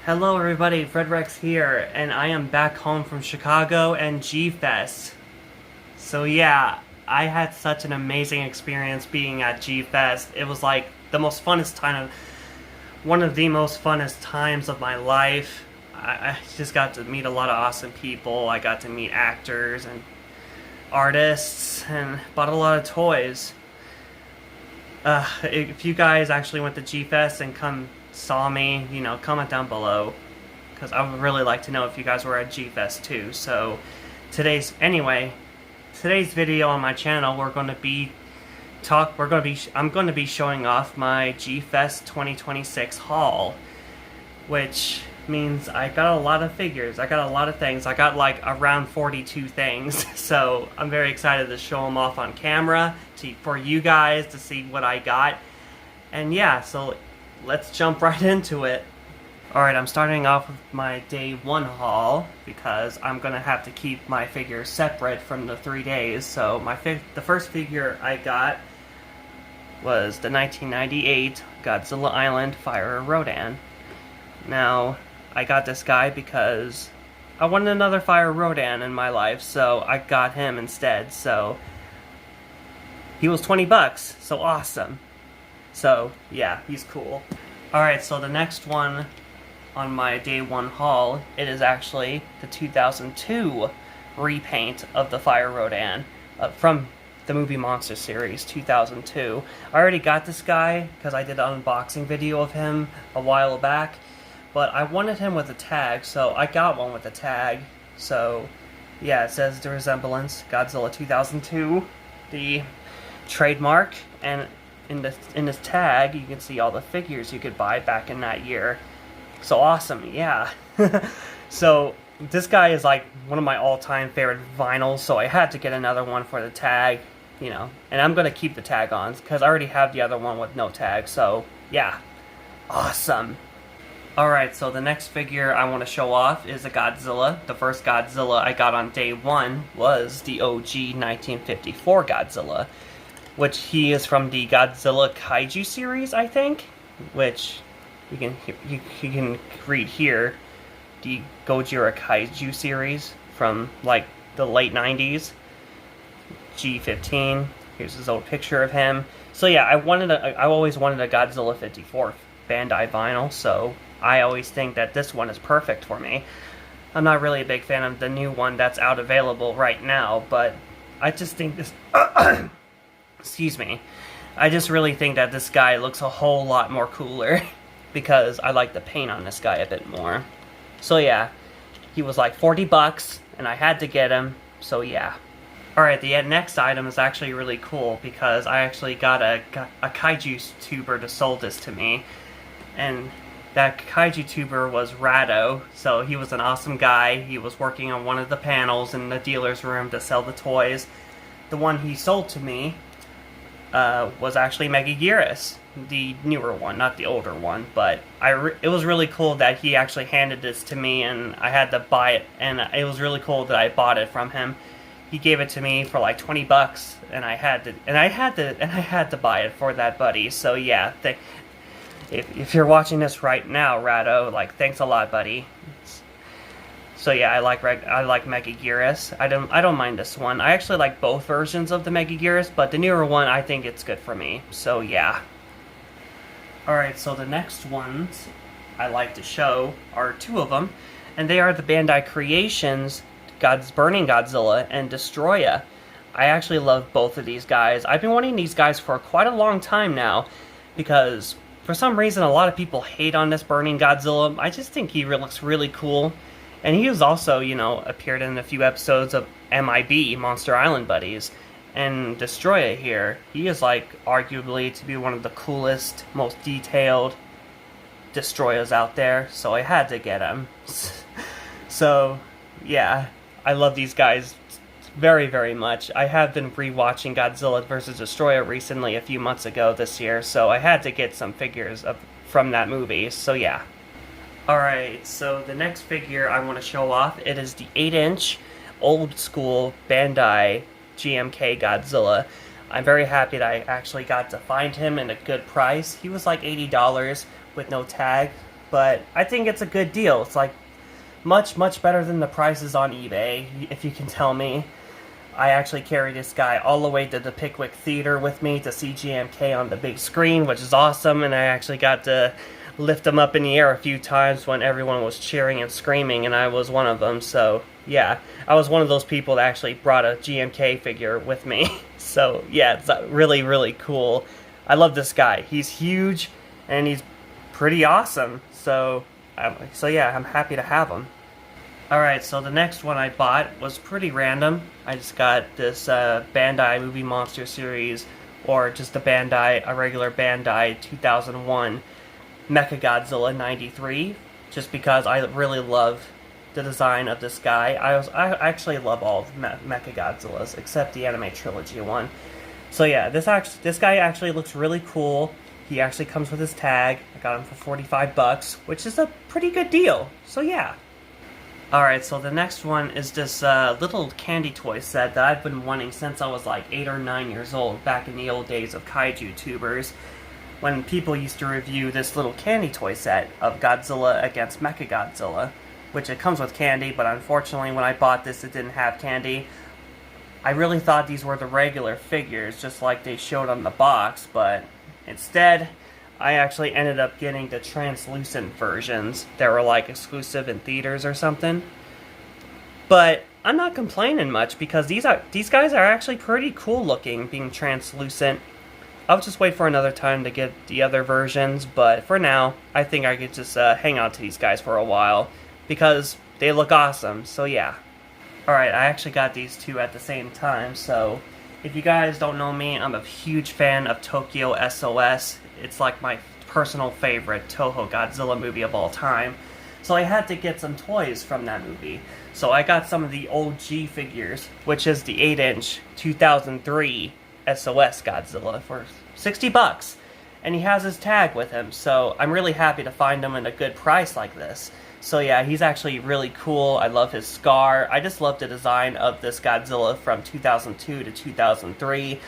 Hello everybody, FrederickGreer here, and I am back home from Chicago and Gfest. So yeah, I had such an amazing experience being at Gfest. It was like the most funnest time, one of the most funnest times of my life. I just got to meet a lot of awesome people. I got to meet actors and artists and bought a lot of toys. If you guys actually went to Gfest and saw me, comment down below, because I would really like to know if you guys were at Gfest too. So today's video on my channel, I'm going to be showing off my Gfest 2026 haul, which means I got a lot of figures, I got a lot of things, I got like around 42 things, so I'm very excited to show them off on camera for you guys to see what I got. And yeah, so let's jump right into it. Alright, I'm starting off with my day 1 haul because I'm gonna have to keep my figures separate from the 3 days. So the first figure I got was the 1998 Godzilla Island Fire Rodan. Now, I got this guy because I wanted another Fire Rodan in my life, so I got him instead. So he was 20 bucks, so awesome. So yeah, he's cool. Alright, so the next one on my day 1 haul, it is actually the 2002 repaint of the Fire Rodan from the movie Monster series 2002. I already got this guy because I did an unboxing video of him a while back, but I wanted him with a tag, so I got one with a tag. So yeah, it says the resemblance, Godzilla 2002, the trademark, and in this tag you can see all the figures you could buy back in that year. So awesome, yeah. So this guy is like one of my all-time favorite vinyls, so I had to get another one for the tag, and I'm gonna keep the tag on because I already have the other one with no tag. So yeah, awesome. Alright, so the next figure I want to show off is a Godzilla. The first Godzilla I got on day 1 was the OG 1954 Godzilla, which he is from the Godzilla Kaiju series, I think, which you can read here, the Gojira Kaiju series from like the late 90s, G15. Here's his old picture of him. So yeah, I always wanted a Godzilla 54 Bandai vinyl, so I always think that this one is perfect for me. I'm not really a big fan of the new one that's out available right now, but I just think this excuse me. I just really think that this guy looks a whole lot more cooler because I like the paint on this guy a bit more. So yeah, he was like 40 bucks and I had to get him, so yeah. Alright, the next item is actually really cool because I actually got a Kaiju tuber to sold this to me. And that Kaiju tuber was Rado, so he was an awesome guy. He was working on one of the panels in the dealer's room to sell the toys. The one he sold to me was actually Megaguirus, the newer one, not the older one. But it was really cool that he actually handed this to me, and I had to buy it. And it was really cool that I bought it from him. He gave it to me for like 20 bucks, and I had to buy it for that buddy. So yeah, if you're watching this right now, Rado, like, thanks a lot, buddy. So yeah, I like Megaguirus. I don't mind this one. I actually like both versions of the Megaguirus, but the newer one, I think it's good for me. So yeah. Alright, so the next ones I like to show are 2 of them, and they are the Bandai Creations Burning Godzilla and Destroya. I actually love both of these guys. I've been wanting these guys for quite a long time now, because for some reason a lot of people hate on this Burning Godzilla. I just think he looks really cool. And he was also, appeared in a few episodes of MIB, Monster Island Buddies. And Destroya here, he is like arguably to be one of the coolest, most detailed Destroyas out there, so I had to get him. So yeah, I love these guys very, very much. I have been rewatching Godzilla vs. Destroya recently, a few months ago this year, so I had to get some figures from that movie, so yeah. Alright, so the next figure I want to show off, it is the 8-inch old school Bandai GMK Godzilla. I'm very happy that I actually got to find him in a good price. He was like $80 with no tag, but I think it's a good deal. It's like much better than the prices on eBay, if you can tell me. I actually carried this guy all the way to the Pickwick Theater with me to see GMK on the big screen, which is awesome, and I actually got to lift him up in the air a few times when everyone was cheering and screaming, and I was one of them. So yeah, I was one of those people that actually brought a GMK figure with me. So yeah, it's really cool. I love this guy. He's huge and he's pretty awesome. So yeah, I'm happy to have him. Alright, so the next one I bought was pretty random. I just got this Bandai Movie Monster Series, or just a regular Bandai 2001 Mechagodzilla 93, just because I really love the design of this guy. I actually love all of Mechagodzillas, except the anime trilogy one. So yeah, this guy actually looks really cool. He actually comes with his tag. I got him for 45 bucks, which is a pretty good deal. So yeah. Alright, so the next one is this little candy toy set that I've been wanting since I was like 8 or 9 years old, back in the old days of kaiju tubers, when people used to review this little candy toy set of Godzilla against Mechagodzilla, which it comes with candy, but unfortunately when I bought this it didn't have candy. I really thought these were the regular figures, just like they showed on the box, but instead I actually ended up getting the translucent versions that were like exclusive in theaters or something. But I'm not complaining much because these guys are actually pretty cool looking, being translucent. I'll just wait for another time to get the other versions, but for now I think I could just hang on to these guys for a while because they look awesome. So yeah. Alright, I actually got these two at the same time, so if you guys don't know me, I'm a huge fan of Tokyo SOS. It's like my personal favorite Toho Godzilla movie of all time. So I had to get some toys from that movie. So I got some of the OG figures, which is the 8-inch 2003 SOS Godzilla for 60 bucks. And he has his tag with him, so I'm really happy to find him at a good price like this. So yeah, he's actually really cool. I love his scar. I just love the design of this Godzilla from 2002 to 2003.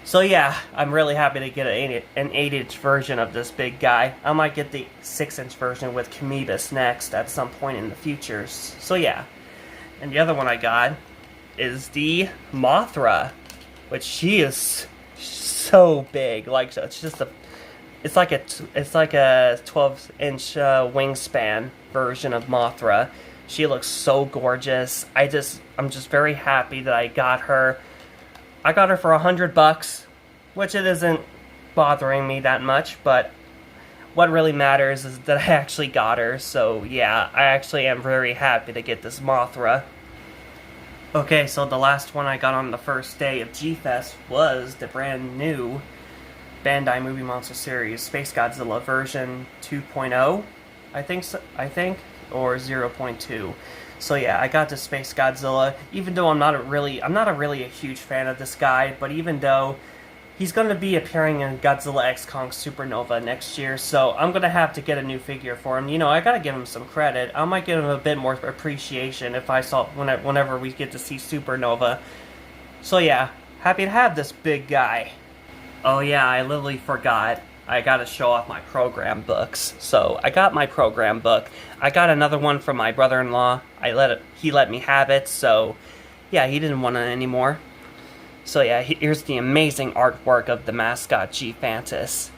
So yeah, I'm really happy to get an 8-inch version of this big guy. I might get the 6-inch version with Kamibus next at some point in the future. So yeah. And the other one I got is the Mothra, which she is so big. Like, it's like a 12-inch wingspan version of Mothra. She looks so gorgeous. I'm just very happy that I got her. I got her for $100, which it isn't bothering me that much, but what really matters is that I actually got her. So yeah, I actually am very happy to get this Mothra. Okay, so the last one I got on the first day of Gfest was the brand new Bandai Movie Monster Series Space Godzilla version 2.0, I think, or 0.2. So yeah, I got the Space Godzilla, even though I'm not a really a huge fan of this guy, but even though he's going to be appearing in Godzilla X Kong Supernova next year, so I'm going to have to get a new figure for him. You know, I got to give him some credit. I might give him a bit more appreciation if I saw whenever we get to see Supernova. So yeah, happy to have this big guy. Oh yeah, I literally forgot. I gotta show off my program books. So, I got my program book. I got another one from my brother-in-law. He let me have it, so yeah, he didn't want it anymore. So yeah, here's the amazing artwork of the mascot Gfantis.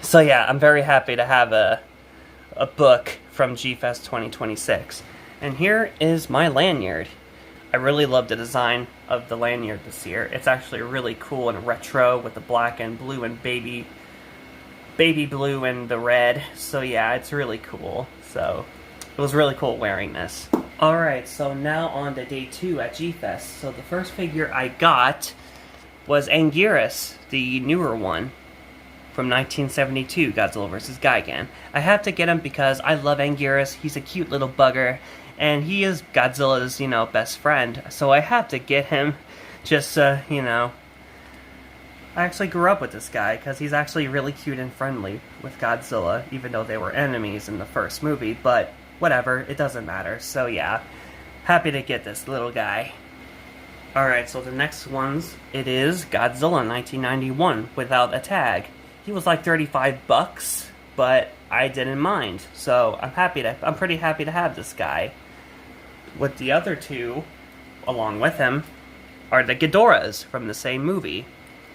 So yeah, I'm very happy to have a book from Gfest 2026. And here is my lanyard. I really love the design of the lanyard this year. It's actually really cool and retro with the black and blue and baby blue and the red. So yeah, it's really cool. So it was really cool wearing this. Alright, so now on to day 2 at Gfest. So the first figure I got was Anguirus, the newer one from 1972, Godzilla vs. Gigan. I have to get him because I love Anguirus. He's a cute little bugger, and he is Godzilla's, best friend. So I have to get him just, I actually grew up with this guy because he's actually really cute and friendly with Godzilla, even though they were enemies in the first movie, but whatever, it doesn't matter. So yeah, happy to get this little guy. Alright, so the next ones, it is Godzilla 1991 without a tag. He was like $35, but I didn't mind. So I'm pretty happy to have this guy. With the other two, along with him, are the Ghidorahs from the same movie.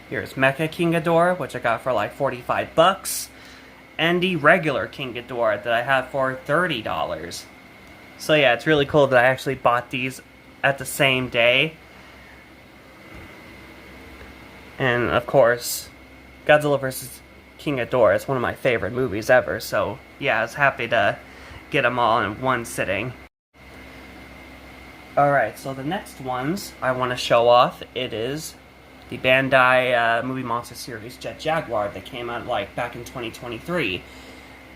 Here's Mecha King Ghidorah, which I got for like 45 bucks, and the regular King Ghidorah that I have for $30. So yeah, it's really cool that I actually bought these at the same day. And of course, Godzilla vs. King Ghidorah is one of my favorite movies ever, so yeah, I was happy to get them all in one sitting. Alright, so the next ones I want to show off, it is the Bandai Movie Monster Series Jet Jaguar that came out like back in 2023.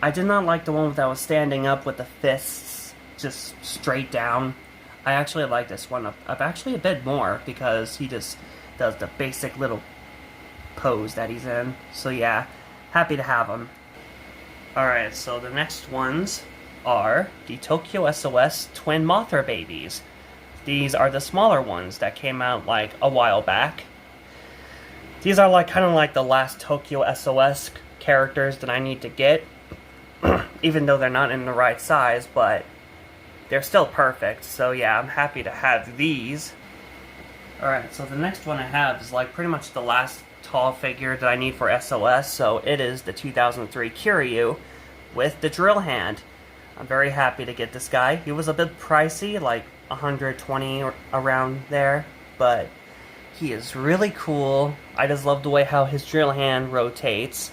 I did not like the one that was standing up with the fists just straight down. I actually like this one actually a bit more because he just does the basic little pose that he's in. So yeah, happy to have him. Alright, so the next ones are the Tokyo SOS Twin Mothra babies. These are the smaller ones that came out like a while back. These are like kind of like the last Tokyo SOS characters that I need to get, even though they're not in the right size, but they're still perfect. So yeah, I'm happy to have these. Alright, so the next one I have is like pretty much the last tall figure that I need for SOS, so it is the 2003 Kiryu with the drill hand. I'm very happy to get this guy. He was a bit pricey, like 120 or around there, but he is really cool. I just love the way how his drill hand rotates.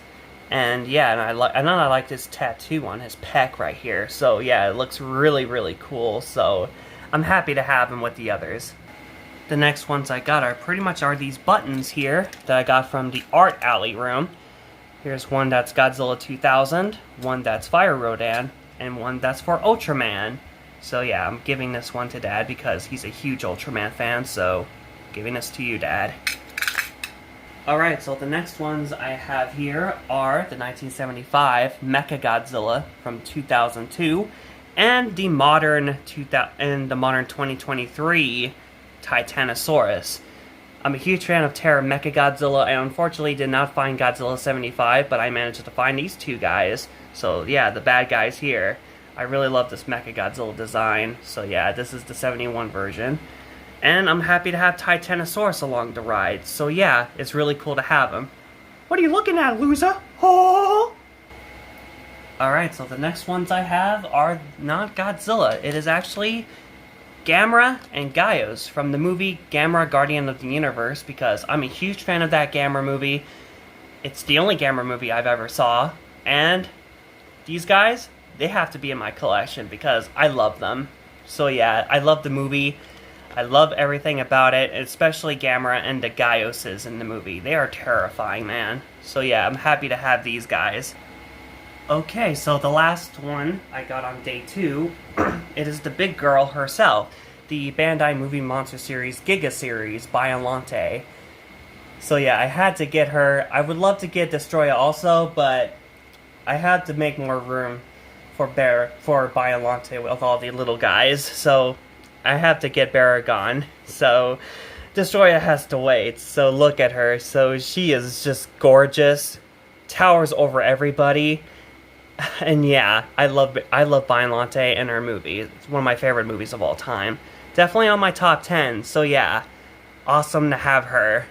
And yeah, and I like this tattoo on his pec right here. So yeah, it looks really, really cool. So I'm happy to have him with the others. The next ones I got are these buttons here that I got from the Art Alley room. Here's one that's Godzilla 2000, one that's Fire Rodan, and one that's for Ultraman. So yeah, I'm giving this one to Dad because he's a huge Ultraman fan, so giving this to you, Dad. Alright, so the next ones I have here are the 1975 Mechagodzilla from 2002 and the modern 2023 Titanosaurus. I'm a huge fan of Terra Mechagodzilla. I unfortunately did not find Godzilla 75, but I managed to find these two guys. So yeah, the bad guys here. I really love this Mechagodzilla design. So yeah, this is the 71 version. And I'm happy to have Titanosaurus along the ride. So yeah, it's really cool to have him. What are you looking at, loser? Oh! Alright, so the next ones I have are not Godzilla. It is actually Gamera and Gaios from the movie Gamera Guardian of the Universe, because I'm a huge fan of that Gamera movie. It's the only Gamera movie I've ever saw. And these guys, they have to be in my collection because I love them. So yeah, I love the movie. I love everything about it, especially Gamera and the Gaioses in the movie. They are terrifying, man. So yeah, I'm happy to have these guys. Okay, so the last one I got on day 2, it is the big girl herself, the Bandai Movie Monster Series Giga Series Biollante. So yeah, I had to get her. I would love to get Destroya also, but I had to make more room for Biollante with all the little guys, so I have to get Baragon. So Destroya has to wait. So look at her. So she is just gorgeous, towers over everybody. And yeah, I love Biollante and her movie. It's one of my favorite movies of all time. Definitely on my top 10. So yeah, awesome to have her.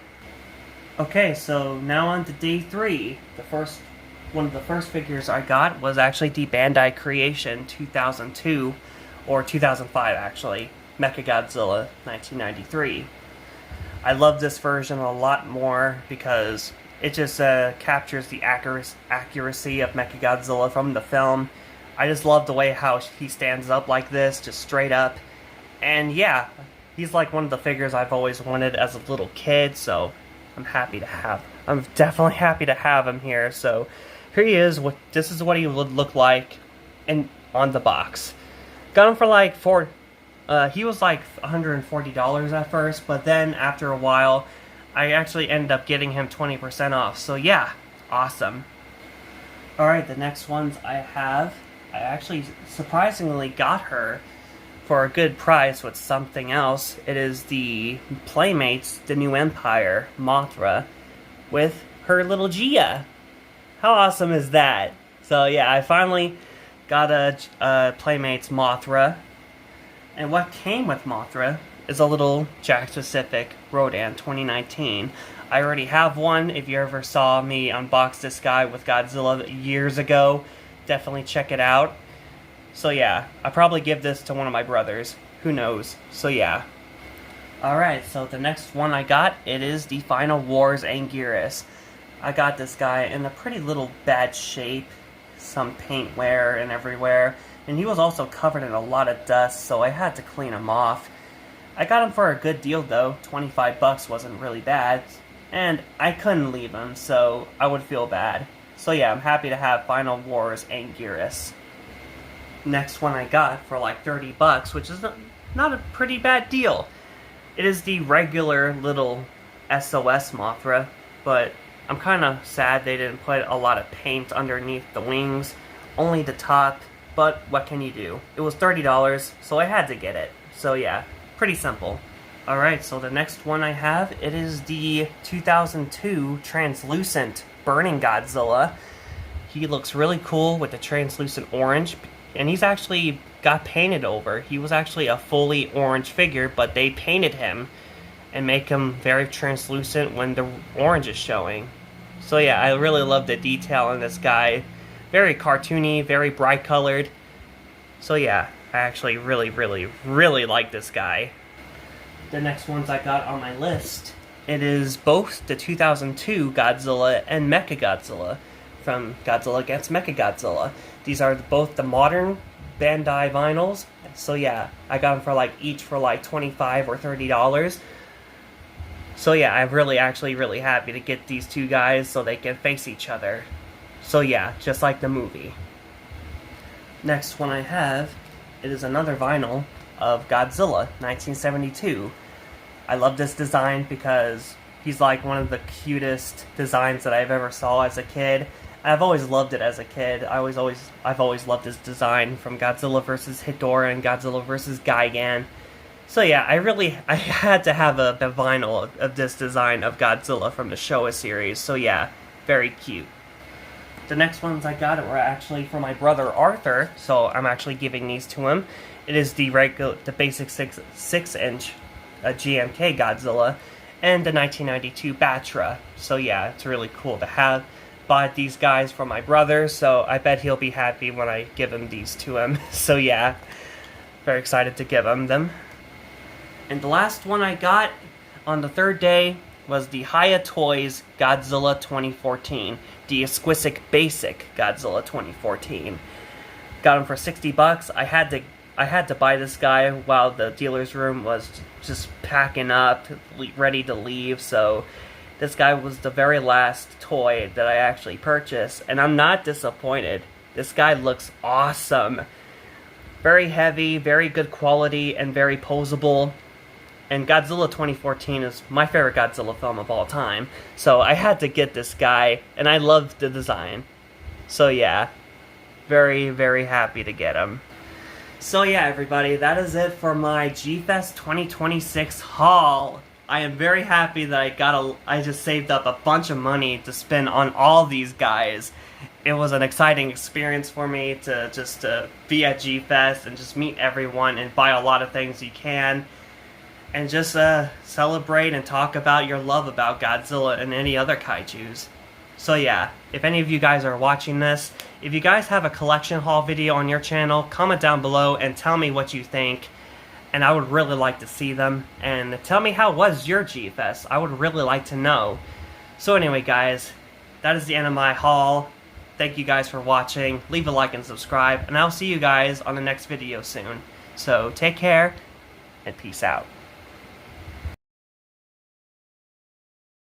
Okay, so now on to day 3. One of the first figures I got was actually the Bandai Creation 2002, or 2005 actually, Mechagodzilla 1993. I love this version a lot more because it just captures the accuracy of Mechagodzilla from the film. I just love the way how he stands up like this, just straight up. And yeah, he's like one of the figures I've always wanted as a little kid, so I'm definitely happy to have him here. So here he is. This is what he would look like on the box. Got him for like he was like $140 at first, but then after a while, I actually ended up getting him 20% off. So yeah, awesome. Alright, the next ones I have, I actually surprisingly got her for a good price with something else. It is the Playmates, The New Empire, Mothra, with her little Gia. How awesome is that? So yeah, I finally got a Playmates Mothra. And what came with Mothra is a little Jakks-Pacific Rodan 2019. I already have one. If you ever saw me unbox this guy with Godzilla years ago, definitely check it out. So yeah, I'll probably give this to one of my brothers. Who knows? So yeah. Alright, so the next one I got, it is the Final Wars Anguirus. I got this guy in a pretty little bad shape. Some paint wear and everywhere. And he was also covered in a lot of dust, so I had to clean him off. I got him for a good deal though. 25 bucks wasn't really bad. And I couldn't leave him, so I would feel bad. So yeah, I'm happy to have Final Wars Anguirus. Next one I got for like 30 bucks, which is not a pretty bad deal. It is the regular little SOS Mothra, but I'm kind of sad they didn't put a lot of paint underneath the wings, only the top, but what can you do? It was $30, so I had to get it. So yeah, pretty simple. Alright, so the next one I have, it is the 2002 Translucent Burning Godzilla. He looks really cool with the translucent orange, and he's actually got painted over. He was actually a fully orange figure, but they painted him and make him very translucent when the orange is showing. So yeah, I really love the detail on this guy. Very cartoony, very bright colored. So yeah, I actually really like this guy. The next ones I got on my list, it is both the 2002 Godzilla and Mechagodzilla from Godzilla Against Mechagodzilla. These are both the modern Bandai vinyls. So yeah, I got them for like each for like $25 or $30. So yeah, I'm really happy to get these two guys so they can face each other. So yeah, just like the movie. Next one I have, it is another vinyl of Godzilla 1972. I love this design because he's like one of the cutest designs that I've ever saw as a kid. I've always loved it as a kid. I've always loved this design from Godzilla vs. Hedorah and Godzilla vs. Gigan. So yeah, I had to have a vinyl of this design of Godzilla from the Showa series. So yeah, very cute. The next ones I got were actually for my brother Arthur, so I'm actually giving these to him. It is the basic 6-inch GMK Godzilla and the 1992 Batra. So yeah, it's really cool to have. Bought these guys for my brother, so I bet he'll be happy when I give him these to him. So yeah, very excited to give him them. And the last one I got on the third day was the Hiya Toys Godzilla 2014, the Exquisite Basic Godzilla 2014. Got him for 60 bucks. I had to buy this guy while the dealer's room was just packing up, ready to leave. So this guy was the very last toy that I actually purchased, and I'm not disappointed. This guy looks awesome. Very heavy, very good quality, and very posable. And Godzilla 2014 is my favorite Godzilla film of all time. So I had to get this guy, and I loved the design. So yeah, very happy to get him. So yeah, everybody, that is it for my Gfest 2026 haul. I am very happy that I just saved up a bunch of money to spend on all these guys. It was an exciting experience for me to just be at Gfest and just meet everyone and buy a lot of things you can. And just celebrate and talk about your love about Godzilla and any other kaijus. So yeah, if any of you guys are watching this, if you guys have a collection haul video on your channel, comment down below and tell me what you think. And I would really like to see them. And tell me how was your Gfest. I would really like to know. So anyway guys, that is the end of my haul. Thank you guys for watching. Leave a like and subscribe. And I'll see you guys on the next video soon. So take care and peace out.